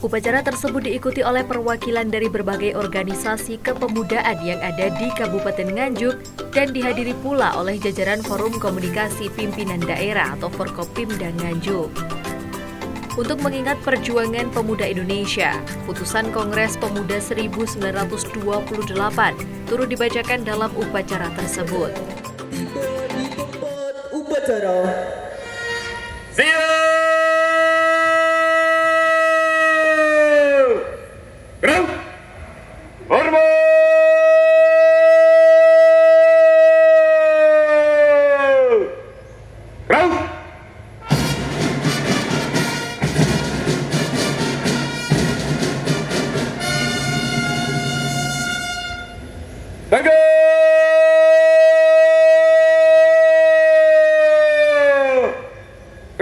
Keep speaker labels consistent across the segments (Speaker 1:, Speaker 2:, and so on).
Speaker 1: Upacara tersebut diikuti oleh perwakilan dari berbagai organisasi kepemudaan yang ada di Kabupaten Nganjuk dan dihadiri pula oleh jajaran Forum Komunikasi Pimpinan Daerah atau Forkopimda Nganjuk. Untuk mengingat perjuangan pemuda Indonesia, putusan Kongres Pemuda 1928 turut dibacakan dalam upacara tersebut.
Speaker 2: Tiba di tempat upacara.
Speaker 3: Siap! Gerak! Hormat! Gerak! Tangkap!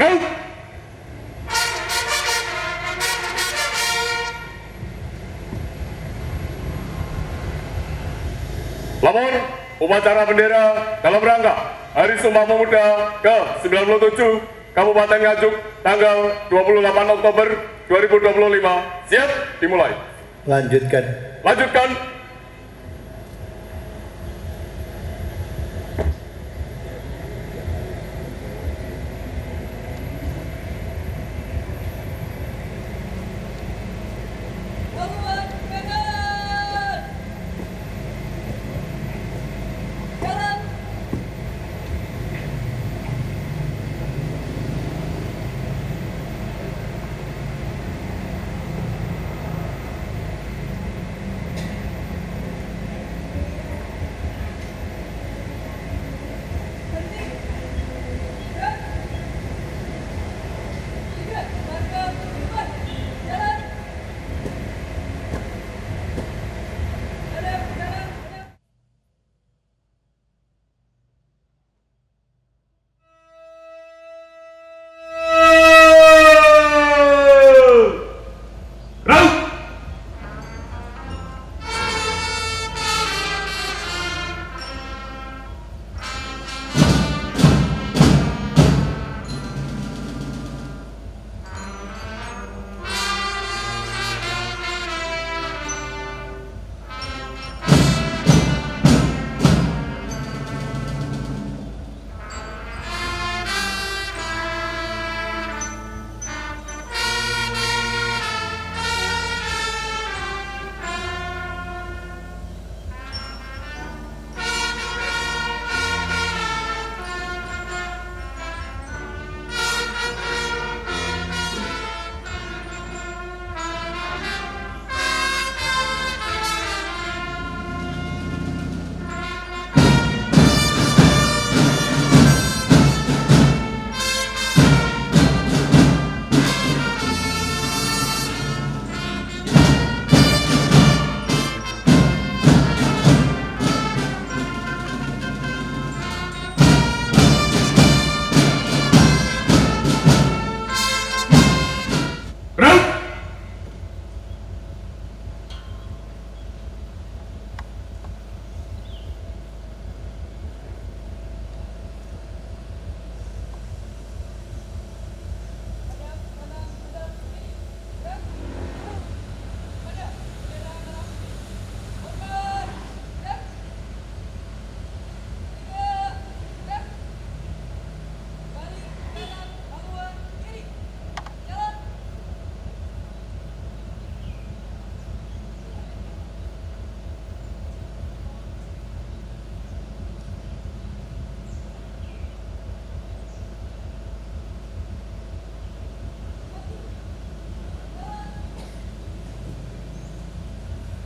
Speaker 3: Gerak! Lapor upacara bendera dalam rangka Hari Sumpah Pemuda ke-97 Kabupaten Nganjuk tanggal 28 Oktober 2025. Siap, dimulai.
Speaker 4: Lanjutkan.
Speaker 3: Lanjutkan.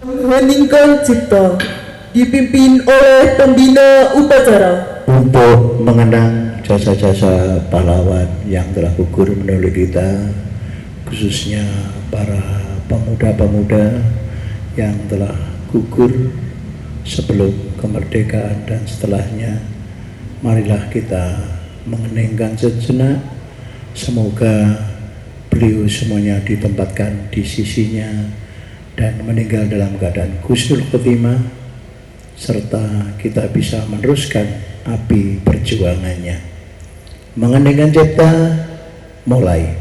Speaker 2: Meningkan cipta dipimpin oleh pembina upacara
Speaker 4: Untuk mengenang jasa-jasa pahlawan yang telah gugur menolong kita, khususnya para pemuda-pemuda yang telah gugur sebelum kemerdekaan dan setelahnya, marilah kita mengeningkan sejenak. Semoga beliau semuanya ditempatkan di sisinya dan meninggal dalam keadaan husnul khotimah, serta kita bisa meneruskan api perjuangannya. Mengeningkan cipta, mulai.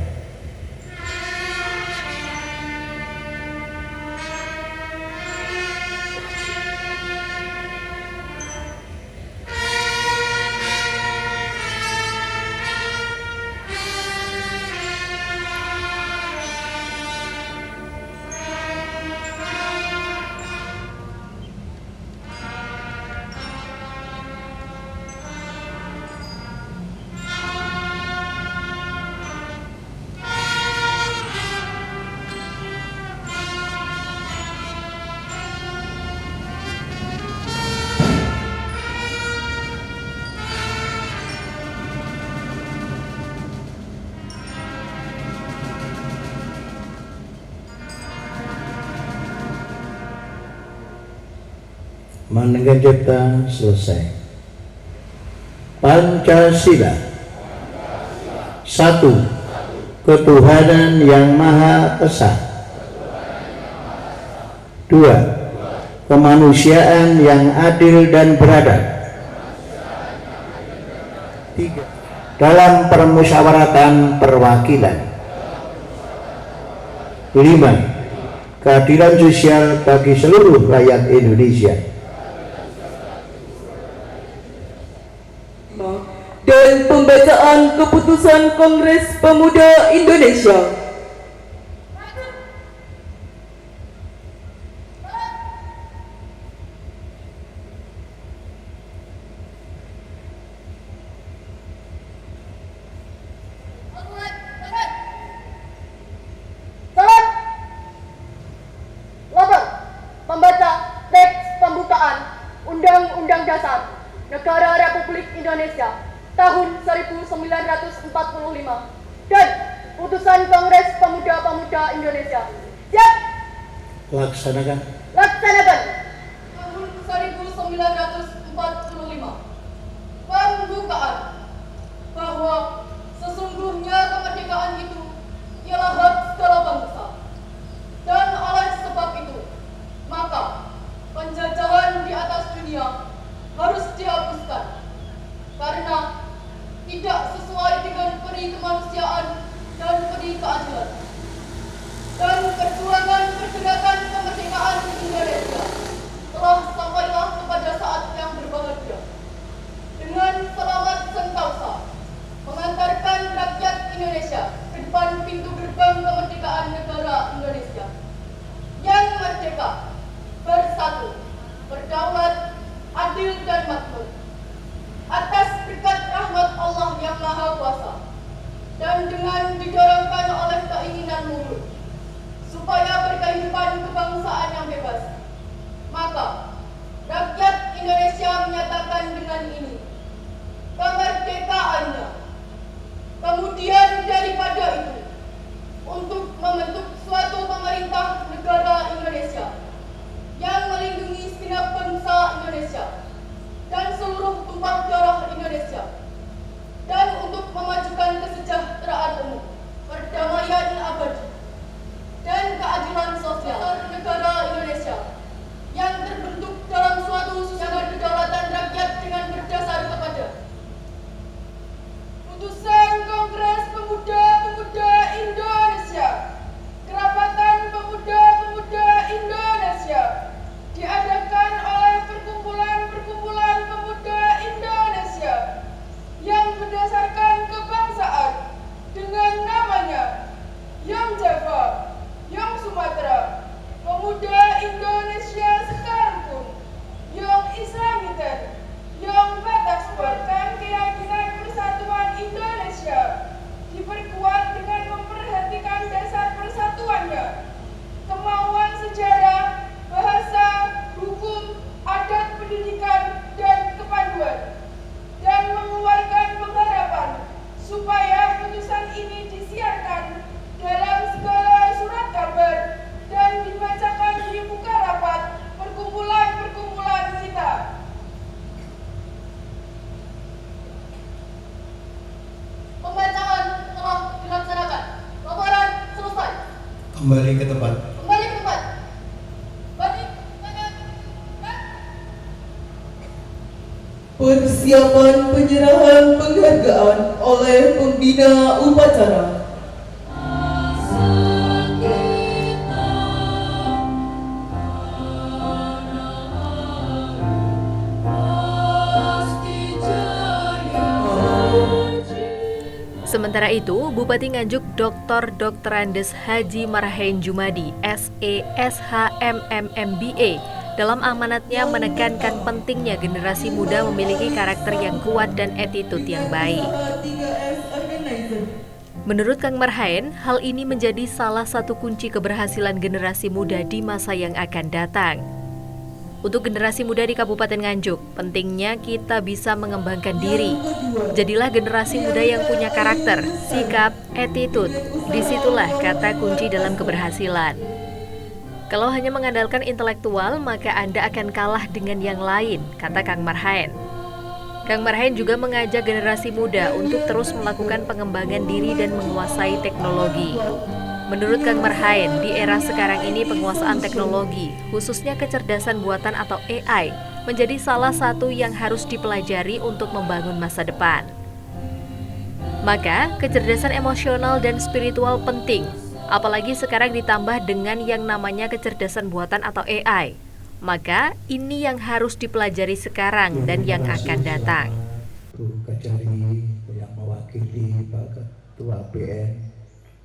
Speaker 4: Mengerjakan selesai. Pancasila. Satu, ketuhanan yang Maha Esa. Dua, kemanusiaan yang adil dan beradab. Tiga, dalam permusyawaratan perwakilan. Lima, keadilan sosial bagi seluruh rakyat Indonesia.
Speaker 2: Dan pembacaan keputusan Kongres Pemuda Indonesia.
Speaker 5: Membaca teks pembukaan Undang-Undang Dasar Negara Republik Indonesia tahun 1945 dan putusan Kongres Pemuda-Pemudi Indonesia. Siap!
Speaker 4: Laksanakan.
Speaker 5: Laksanakan. Tahun 1945. Pembukaan bahwa sesungguhnya kemerdekaan itu ialah hak segala bangsa. Dan oleh sebab itu, maka penjajahan di atas dunia harus dihapuskan karena tidak sesuai dengan peri kemanusiaan dan peri keadilan. Dan perjuangan pergerakan kemerdekaan Indonesia telah sampailah kepada saat yang berbahagia. Dengan selamat sentosa mengantarkan rakyat Indonesia ke depan pintu gerbang kemerdekaan negara Indonesia yang merdeka, bersatu, berdaulat, adil dan makmur atas berkat rahmat Allah yang Maha Kuasa dan dengan didorongkan oleh keinginan luhur supaya berkehidupan kebangsaan yang bebas, maka rakyat Indonesia menyatakan dengan ini kemerdekaannya. Kemudian daripada itu, untuk membentuk suatu pemerintah negara Indonesia yang melindungi segenap bangsa Indonesia dan seluruh tumpah darah Indonesia, dan untuk memajukan kesejahteraan umum, perdamaian abadi, dan keadilan sosial negara Indonesia yang terbentuk dalam suatu susunan kedaulatan rakyat dengan berdasar kepada putusan Kongres Pemuda-Pemuda Indonesia, Kerapatan Pemuda-Pemuda Indonesia, diadakan oleh perkumpulan-perkumpulan pemuda Indonesia yang berdasarkan kebangsaan dengan namanya Young Java, Young Sumatera, Pemuda Indonesia sekarang pun, Young Islamiten, Young Batakspor, dan keyakinan persatuan Indonesia diperkuat dengan memperhatikan dasar persatuannya, kemauan sejarah, bahasa, hukum, adat, pendidikan, dan kepaduan, dan mengeluarkan pengharapan supaya putusan ini disiarkan dalam segala surat kabar dan dibacakan di muka rapat perkumpulan-perkumpulan kita. Pembacaan telah dilaksanakan. Laporan selesai.
Speaker 4: Kembali ke tempat.
Speaker 5: Kembali ke tempat. Balik, tangan,
Speaker 2: Persiapan penyerahan penghargaan oleh pembina upacara.
Speaker 1: Sementara itu, Bupati Nganjuk Dr. Andes Haji Marhain Jumadi, SE, SHMM, MBA, dalam amanatnya menekankan pentingnya generasi muda memiliki karakter yang kuat dan attitude yang baik. Menurut Kang Marhain, hal ini menjadi salah satu kunci keberhasilan generasi muda di masa yang akan datang. Untuk generasi muda di Kabupaten Nganjuk, pentingnya kita bisa mengembangkan diri. Jadilah generasi muda yang punya karakter, sikap, attitude. Disitulah kata kunci dalam keberhasilan. Kalau hanya mengandalkan intelektual, maka Anda akan kalah dengan yang lain, kata Kang Marhaen. Kang Marhaen juga mengajak generasi muda untuk terus melakukan pengembangan diri dan menguasai teknologi. Menurut Kang Marhaen, di era sekarang ini penguasaan teknologi, khususnya kecerdasan buatan atau AI, menjadi salah satu yang harus dipelajari untuk membangun masa depan. Maka, kecerdasan emosional dan spiritual penting, apalagi sekarang ditambah dengan yang namanya kecerdasan buatan atau AI. Maka, ini yang harus dipelajari sekarang dan yang akan datang.
Speaker 4: Bu Kajari yang mewakili Pak Ketua BN,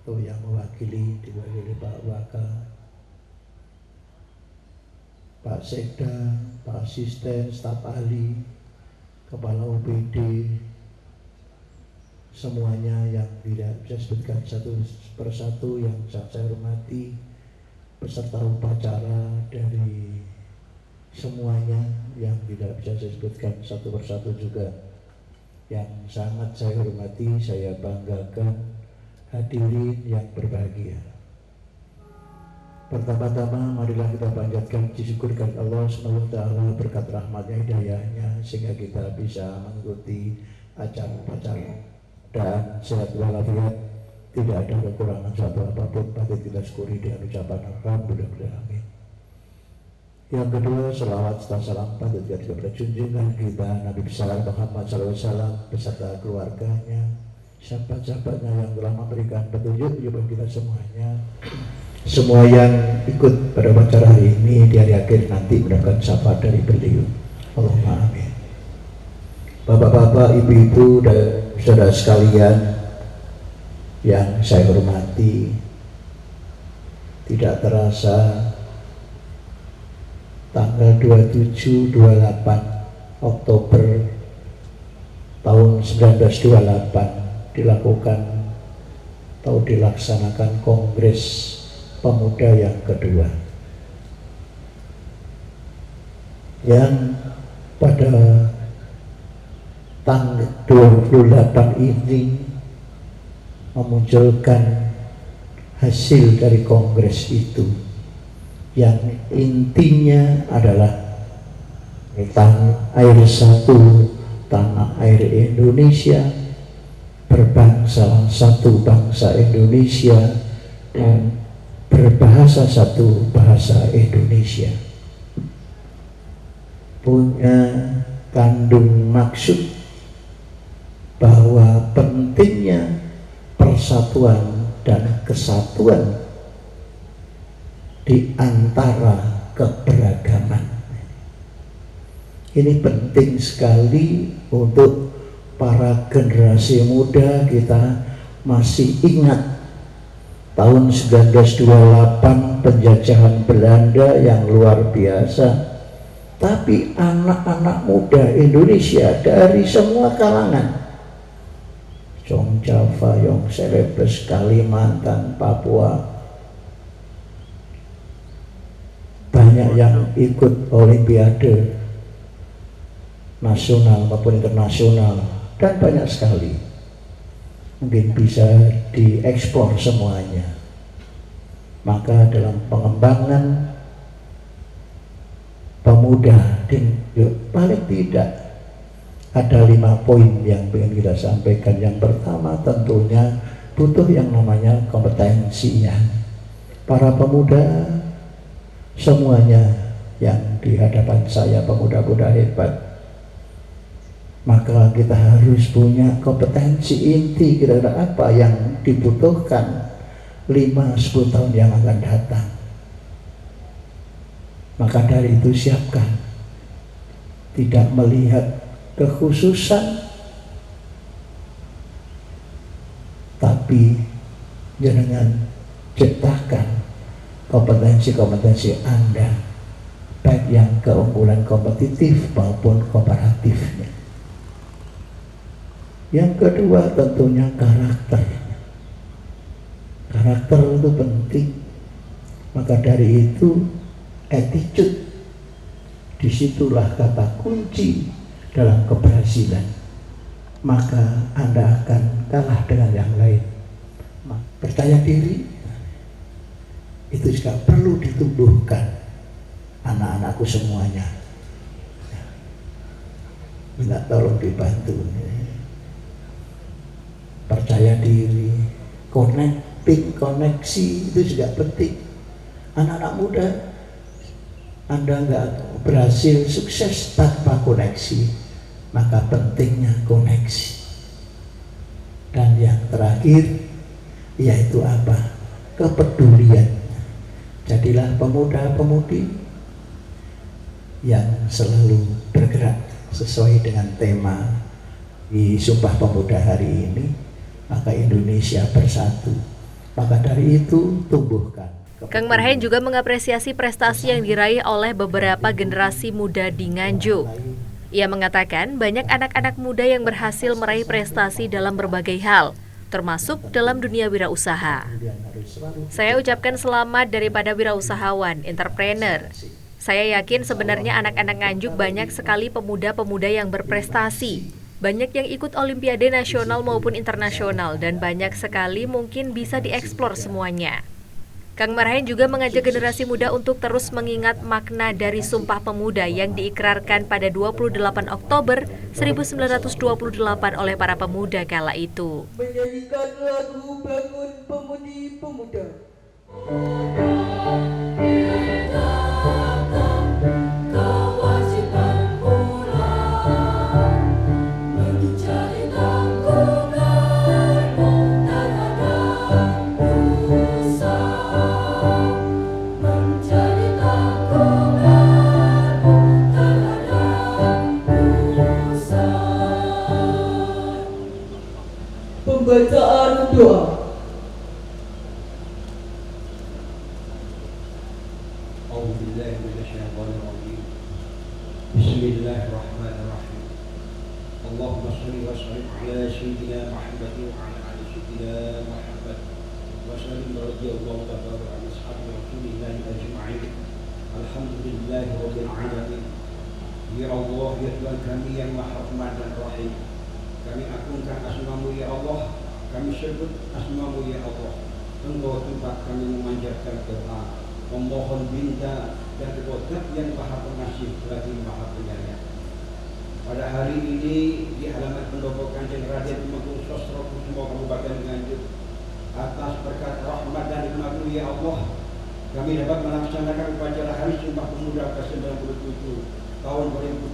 Speaker 4: atau yang mewakili diwakili Pak Waka, Pak Sekda, Pak Asisten, staf ahli, Kepala UPD, semuanya yang tidak bisa sebutkan satu persatu yang saya hormati, peserta upacara dari semuanya yang tidak bisa saya sebutkan satu persatu juga, yang sangat saya hormati, saya banggakan, hadirin yang berbahagia. Pertama-tama marilah kita panjatkan puji syukur kepada Allah SWT berkat rahmatnya, hidayahnya, sehingga kita bisa mengikuti acara-acara dan sehat walafiat, tidak ada kekurangan suatu apapun. Patut kita syukuri dengan ucapan alhamdulillah, amin. Yang kedua, selawat serta salam patut kita kepada junjungan kita Nabi besar Muhammad SAW beserta keluarganya, sahabat-sahabatnya yang telah memberikan petunjuk kepada kita semuanya. Semua yang ikut pada acara hari ini di hari akhir nanti mendapatkan syafaat dari beliau. Allahumma amin. Bapak-bapak, ibu-ibu, dan saudara sekalian yang saya hormati, tidak terasa tanggal 27-28 Oktober tahun 1928 dilakukan atau dilaksanakan Kongres Pemuda yang kedua, yang pada tanggal 28 ini memunculkan hasil dari kongres itu, yang intinya adalah tanah air satu, tanah air Indonesia, berbangsa satu bangsa Indonesia, dan berbahasa satu bahasa Indonesia. Punya kandung maksud bahwa pentingnya persatuan dan kesatuan di antara keberagaman. Ini penting sekali untuk para generasi muda. Kita masih ingat tahun 1928 penjajahan Belanda yang luar biasa, tapi anak-anak muda Indonesia dari semua kalangan, Jong Java, Yong Celebes, Kalimantan, Papua, banyak yang ikut olimpiade nasional maupun internasional, dan banyak sekali. Mungkin bisa diekspor semuanya. Maka dalam pengembangan pemuda, paling tidak ada 5 poin yang ingin kita sampaikan. Yang pertama, tentunya butuh yang namanya kompetensi. Para pemuda semuanya yang di hadapan saya, pemuda-pemuda hebat, maka kita harus punya kompetensi inti kira-kira apa yang dibutuhkan 5-10 tahun yang akan datang. Maka dari itu siapkan, tidak melihat kekhususan, tapi jangan ciptakan kompetensi-kompetensi Anda, baik yang keunggulan kompetitif maupun komparatifnya. Yang kedua, tentunya karakter. Karakter itu penting. Maka dari itu attitude, disitulah kata kunci dalam keberhasilan. Maka Anda akan kalah dengan yang lain. Percaya diri itu juga perlu ditumbuhkan anak-anakku semuanya. Minta tolong dibantu. Percaya diri, koneksi itu juga penting. Anak-anak muda, Anda nggak berhasil sukses tanpa koneksi, maka pentingnya koneksi. Dan yang terakhir yaitu apa? Kepedulian. Jadilah pemuda-pemudi yang selalu bergerak sesuai dengan tema di Sumpah Pemuda hari ini, maka Indonesia bersatu. Maka dari itu tumbuhkan.
Speaker 1: Kang Marhain juga mengapresiasi prestasi yang diraih oleh beberapa generasi muda di Nganjuk. Ia mengatakan banyak anak-anak muda yang berhasil meraih prestasi dalam berbagai hal, termasuk dalam dunia wirausaha. Saya ucapkan selamat daripada wirausahawan, entrepreneur. Saya yakin sebenarnya anak-anak Nganjuk banyak sekali pemuda-pemuda yang berprestasi. Banyak yang ikut olimpiade nasional maupun internasional dan banyak sekali mungkin bisa dieksplor semuanya. Kang Marhain juga mengajak generasi muda untuk terus mengingat makna dari Sumpah Pemuda yang diikrarkan pada 28 Oktober 1928 oleh para pemuda kala itu.
Speaker 2: Menyanyikan lagu bangun pemudi-pemuda. Pembacaan doa.
Speaker 6: Bismillahirrahmanirrahim. Allahumma shalli wa sallim ala sayyidina Muhammad wa ala ali sayyidina Muhammad wa sallim radhiyallahu ta'ala an ashabi Rasulillahi ajma'in. Alhamdulillahi rabbil alamin. Ya Allah, ya Tuhan kami yang Maha Rahman dan Rahim, kami agungkan asma-Mu ya Allah, kami sebut asma-Mu ya Allah. Engkau tempat kami memanjatkan doa, memohon minta dan berkat yang Maha Pengasih lagi Maha Penyayang. Pada hari ini di halaman pendopo Kanjeng Raden Tumenggung Sosro Kusumo Kabupaten Nganjuk, atas berkat rahmat dan nikmat-Mu ya Allah, kami dapat melaksanakan upacara Hari Sumpah Pemuda ke-97 tahun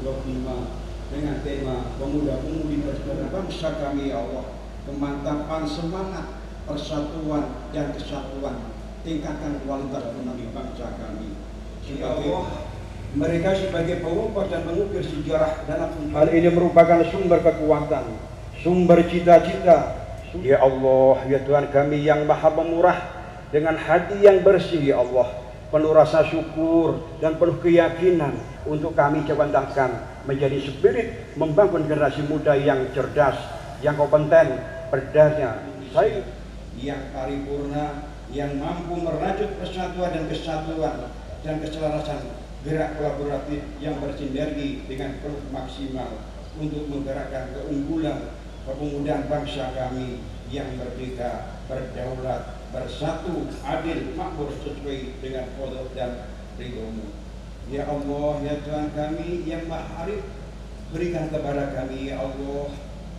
Speaker 6: 2025 dengan tema Pemuda-Pemudi Persatuan Bangsa kami ya Allah. Kemantapan semangat persatuan dan kesatuan, tingkatkan kualitas ekonomi bangsa kami. Ya Allah, mereka sebagai pengubah dan mengukir sejarah dalam hal ini merupakan sumber kekuatan, sumber cita-cita. Ya Allah, ya Tuhan kami yang Maha Pemurah, dengan hati yang bersih ya Allah, penuh rasa syukur dan penuh keyakinan untuk kami jawantahkan menjadi spirit membangun generasi muda yang cerdas, yang kompeten, berdaya, baik, yang paripurna, yang mampu merajut persatuan dan kesatuan dan keselarasan gerak kolaboratif yang bersinergi dengan penuh maksimal untuk menggerakkan keunggulan kepemudaan bangsa kami yang merdeka, berdaulat, bersatu, adil, makmur sesuai dengan qada dan ridho-Mu. Ya Allah, ya Tuhan kami yang Maha Arif, berikan kepada kami ya Allah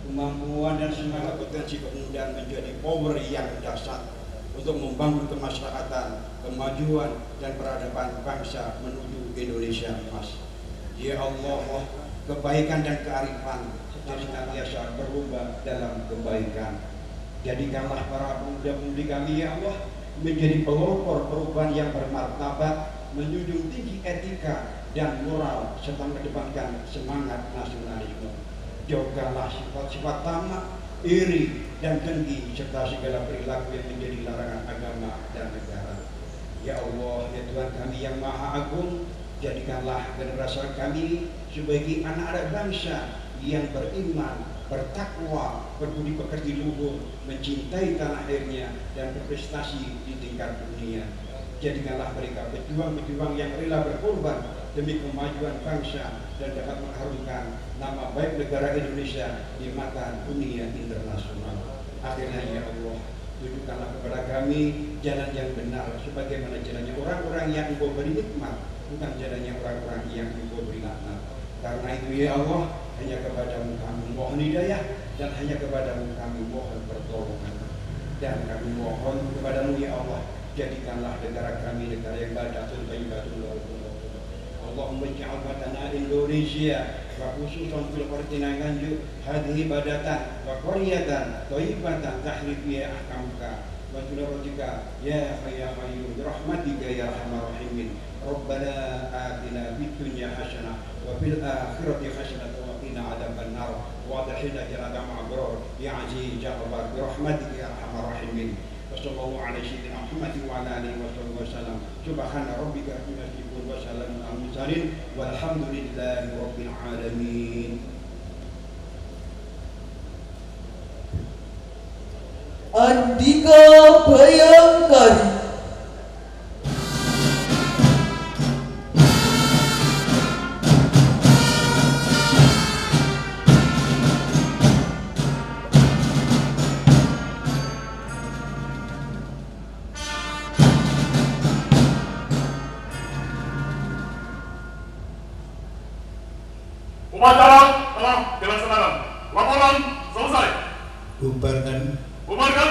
Speaker 6: kemampuan dan semangat potensi kepemudaan menjadi power yang dasar untuk membangun kemasyarakatan, kemajuan dan peradaban bangsa menuju Indonesia emas. Ya Allah, kebaikan dan kearifan jadi senantiasa berubah dalam kebaikan. Jadikanlah para pemuda-pemudi kami ya Allah menjadi pelopor perubahan yang bermartabat, menjunjung tinggi etika dan moral serta mengedepankan semangat nasionalisme. Jauhkanlah sifat-sifat tamak, iri dan dengki serta segala perilaku yang menjadi larangan agama dan negara. Ya Allah, ya Tuhan kami yang Maha Agung, jadikanlah generasi kami sebagai anak-anak bangsa yang beriman, bertakwa, berbudi pekerti luhur, mencintai tanah airnya dan berprestasi di tingkat dunia. Jadikanlah mereka pejuang-pejuang yang rela berkorban demi kemajuan bangsa dan dapat mengharumkan nama baik negara Indonesia di mata dunia internasional. Akhirnya ya Allah, Tunjukkanlah kepada kami jalan yang benar, sebagaimana jalannya orang-orang yang Engkau beri nikmat, bukan jalannya orang-orang yang Engkau beri laknat. Karena itu ya Allah, hanya kepadamu kami mohon hidayah, dan hanya kepadamu kami mohon pertolongan. Dan kami mohon kepadamu ya Allah, jadikanlah negara kami negara yang badatun thayyibatun Allahumma ij'al batana Indonesia wa khususan fil qartina Nganjuk hadhihi badatan wa qaryatan thayyibatan tahrif ya ahkamka wa tunaratika ya qayyum rahmatika ya arhamar rahimin. Rabbana atina fid dunya hasanah wa fil akhirati hasanah wa qina adzabannar wa adkhilna jannata ma'abrar ya aziz ya jabbar bi rahmatika ya arhamar rahimin. Wassallallahu ala sayyidina Muhammad wa ala alihi wasallam. Subhana rabbika rabbil izzati wa salamun alal mursalin walhamdulillahi rabbil alamin.
Speaker 2: Andika Bayangkari.
Speaker 3: Upacara telah dilaksanakan. Laporan selesai.
Speaker 6: Bubarkan.
Speaker 3: Bubarkan.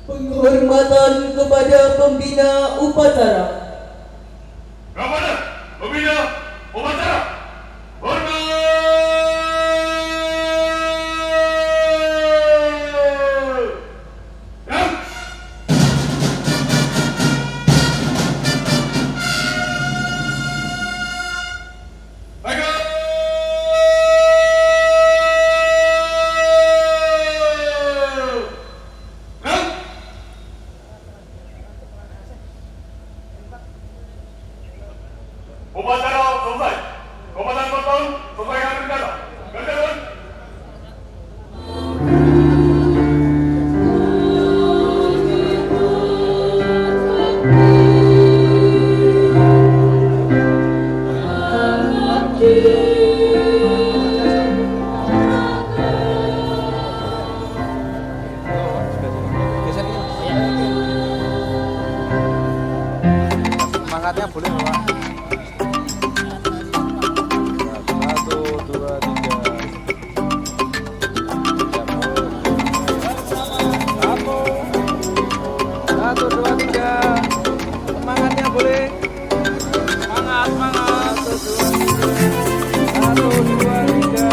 Speaker 2: Penghormatan kepada pembina upacara.
Speaker 3: Kepada pembina upacara. Hormat. Dan tegak. Dan upacara selesai. Komandan Pasukan selesaikan rencana. Gandaran.
Speaker 7: Semangatnya boleh Bapak. 1, 2, 3. 1, 2, 3. Semangatnya boleh. Semangat, semangat. 1, 2, 3.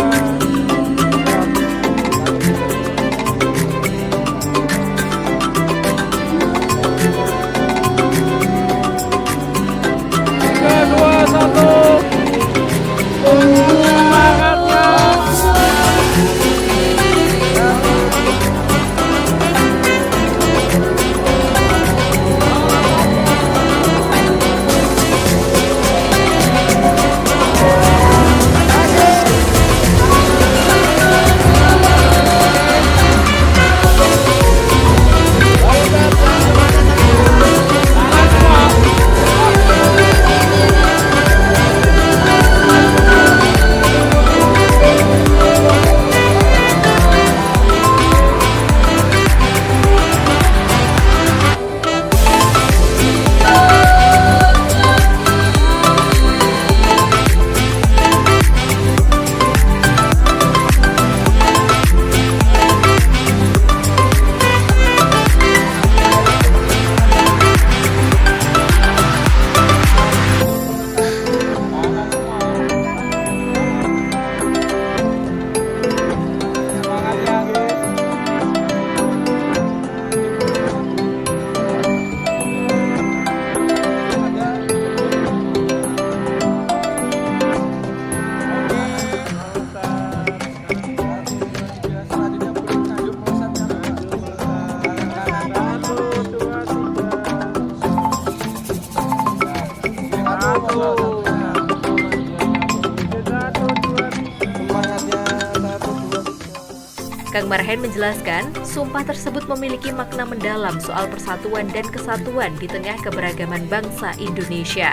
Speaker 1: Kang Marhen menjelaskan, sumpah tersebut memiliki makna mendalam soal persatuan dan kesatuan di tengah keberagaman bangsa Indonesia.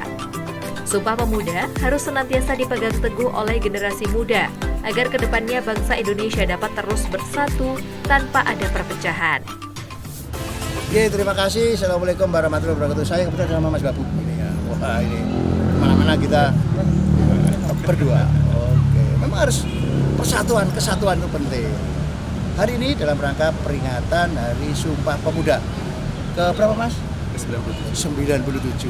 Speaker 1: Sumpah Pemuda harus senantiasa dipegang teguh oleh generasi muda agar kedepannya bangsa Indonesia dapat terus bersatu tanpa ada perpecahan.
Speaker 8: Oke, terima kasih. Assalamualaikum warahmatullahi wabarakatuh. Saya kebetulan sama Mas Babu. Ini ya. Wah, ini kemana-mana kita berdua. Oke, memang harus persatuan, kesatuan itu penting. Hari ini dalam rangka peringatan Hari Sumpah Pemuda. Ke berapa, Mas? Ke 97.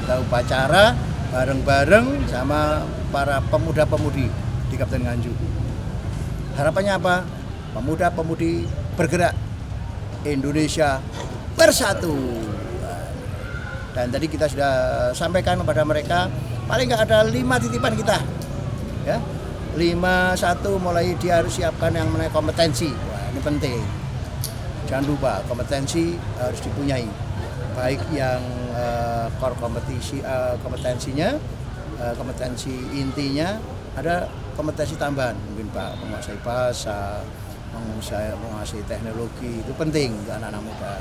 Speaker 8: Kita upacara bareng-bareng sama para pemuda-pemudi di Kabupaten Nganjuk. Harapannya apa? Pemuda-pemudi bergerak, Indonesia bersatu. Dan tadi kita sudah sampaikan kepada mereka, paling nggak ada 5 titipan kita, ya. 1 mulai dia harus siapkan yang namanya kompetensi. Wah, ini penting. Jangan lupa kompetensi harus dipunyai. Baik yang core kompetensinya, kompetensi intinya, ada kompetensi tambahan. Mungkin Pak menguasai bahasa, menguasai teknologi, itu penting untuk anak-anak muda.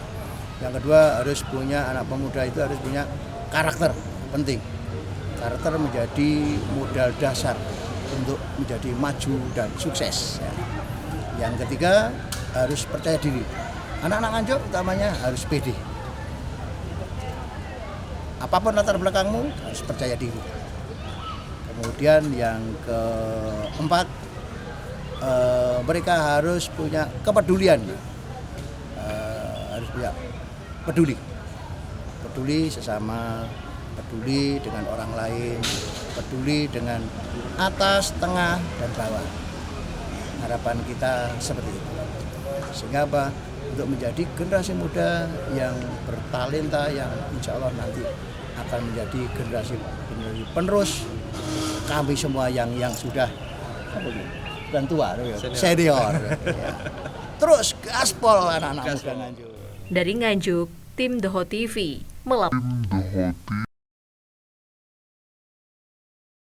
Speaker 8: Yang kedua, harus punya anak pemuda itu harus punya karakter, penting. Karakter menjadi modal dasar untuk menjadi maju dan sukses. Yang ketiga, harus percaya diri. Anak-anak Nganjuk utamanya harus pede. Apapun latar belakangmu, harus percaya diri. Kemudian yang keempat, mereka harus punya kepedulian, harus punya peduli sesama, peduli dengan orang lain, peduli dengan atas, tengah, dan bawah. Harapan kita seperti itu. Sehingga apa? Untuk menjadi generasi muda yang bertalenta, yang insya Allah nanti akan menjadi generasi penerus kami semua yang sudah bukan tua, senior. Ya. Terus gaspol anak-anak muda Nganjuk.
Speaker 1: Dari Nganjuk, tim The Hot TV melapor.